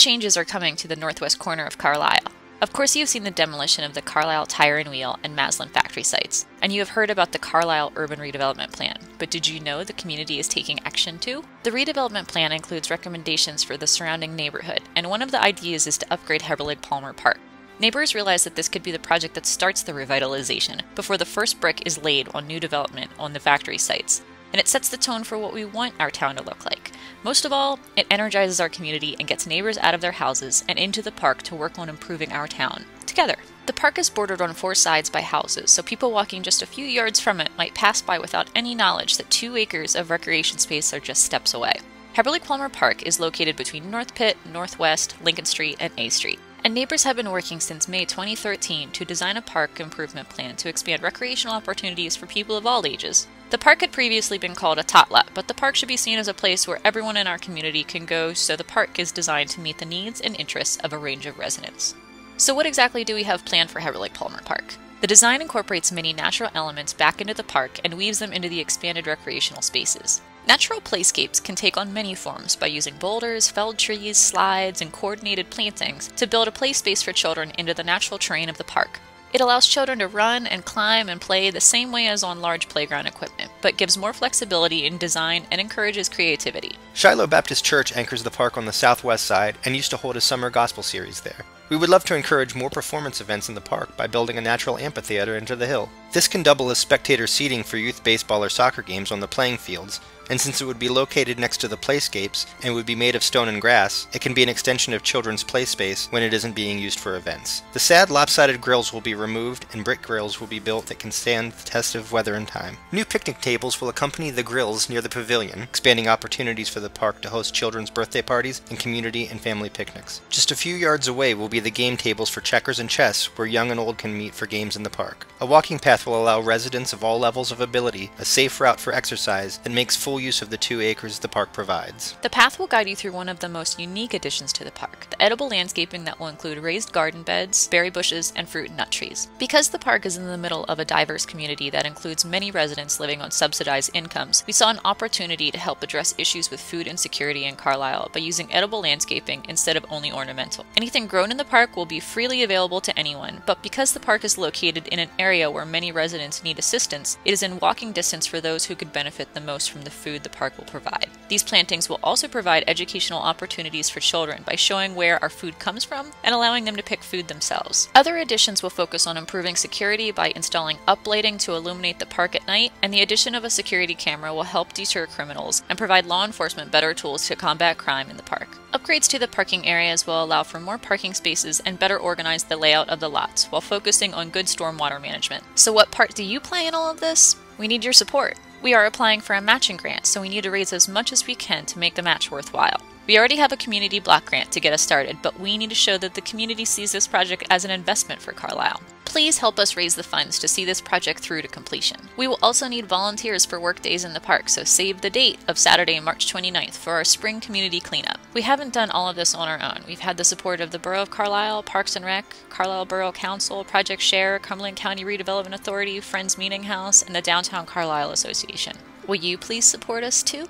changes are coming to the northwest corner of Carlisle? Of course, you've seen the demolition of the Carlisle Tire and Wheel and Maslin factory sites, and you have heard about the Carlisle Urban Redevelopment Plan, but did you know the community is taking action too? The redevelopment plan includes recommendations for the surrounding neighborhood, and one of the ideas is to upgrade Heberlig Palmer Park. Neighbors realize that this could be the project that starts the revitalization before the first brick is laid on new development on the factory sites, and it sets the tone for what we want our town to look like. Most of all, it energizes our community and gets neighbors out of their houses and into the park to work on improving our town, together. The park is bordered on 4 sides by houses, so people walking just a few yards from it might pass by without any knowledge that 2 acres of recreation space are just steps away. Heberlig Palmer Park is located between North Pitt, Northwest, Lincoln Street, and A Street, and neighbors have been working since May 2013 to design a park improvement plan to expand recreational opportunities for people of all ages. The park had previously been called a tot lot, but the park should be seen as a place where everyone in our community can go, so the park is designed to meet the needs and interests of a range of residents. So what exactly do we have planned for Heberlig Palmer Park? The design incorporates many natural elements back into the park and weaves them into the expanded recreational spaces. Natural playscapes can take on many forms by using boulders, felled trees, slides, and coordinated plantings to build a play space for children into the natural terrain of the park. It allows children to run and climb and play the same way as on large playground equipment, but gives more flexibility in design and encourages creativity. Shiloh Baptist Church anchors the park on the southwest side and used to hold a summer gospel series there. We would love to encourage more performance events in the park by building a natural amphitheater into the hill. This can double as spectator seating for youth baseball or soccer games on the playing fields, and since it would be located next to the playscapes and would be made of stone and grass, it can be an extension of children's play space when it isn't being used for events. The sad lopsided grills will be removed and brick grills will be built that can stand the test of weather and time. New picnic tables will accompany the grills near the pavilion, expanding opportunities for the park to host children's birthday parties and community and family picnics. Just a few yards away will be the game tables for checkers and chess, where young and old can meet for games in the park. A walking path will allow residents of all levels of ability a safe route for exercise that makes full use of the 2 acres the park provides. The path will guide you through one of the most unique additions to the park, the edible landscaping that will include raised garden beds, berry bushes, and fruit and nut trees. Because the park is in the middle of a diverse community that includes many residents living on subsidized incomes, we saw an opportunity to help address issues with food insecurity in Carlisle by using edible landscaping instead of only ornamental. Anything grown in the park will be freely available to anyone, but because the park is located in an area where many residents need assistance, it is in walking distance for those who could benefit the most from the food the park will provide. These plantings will also provide educational opportunities for children by showing where our food comes from and allowing them to pick food themselves. Other additions will focus on improving security by installing uplighting to illuminate the park at night, and the addition of a security camera will help deter criminals and provide law enforcement better tools to combat crime in the park. Upgrades to the parking areas will allow for more parking spaces and better organize the layout of the lots while focusing on good stormwater management. So what part do you play in all of this? We need your support. We are applying for a matching grant, so we need to raise as much as we can to make the match worthwhile. We already have a community block grant to get us started, but we need to show that the community sees this project as an investment for Carlisle. Please help us raise the funds to see this project through to completion. We will also need volunteers for work days in the park, so save the date of Saturday, March 29th for our spring community cleanup. We haven't done all of this on our own. We've had the support of the Borough of Carlisle, Parks and Rec, Carlisle Borough Council, Project Share, Cumberland County Redevelopment Authority, Friends Meeting House, and the Downtown Carlisle Association. Will you please support us too?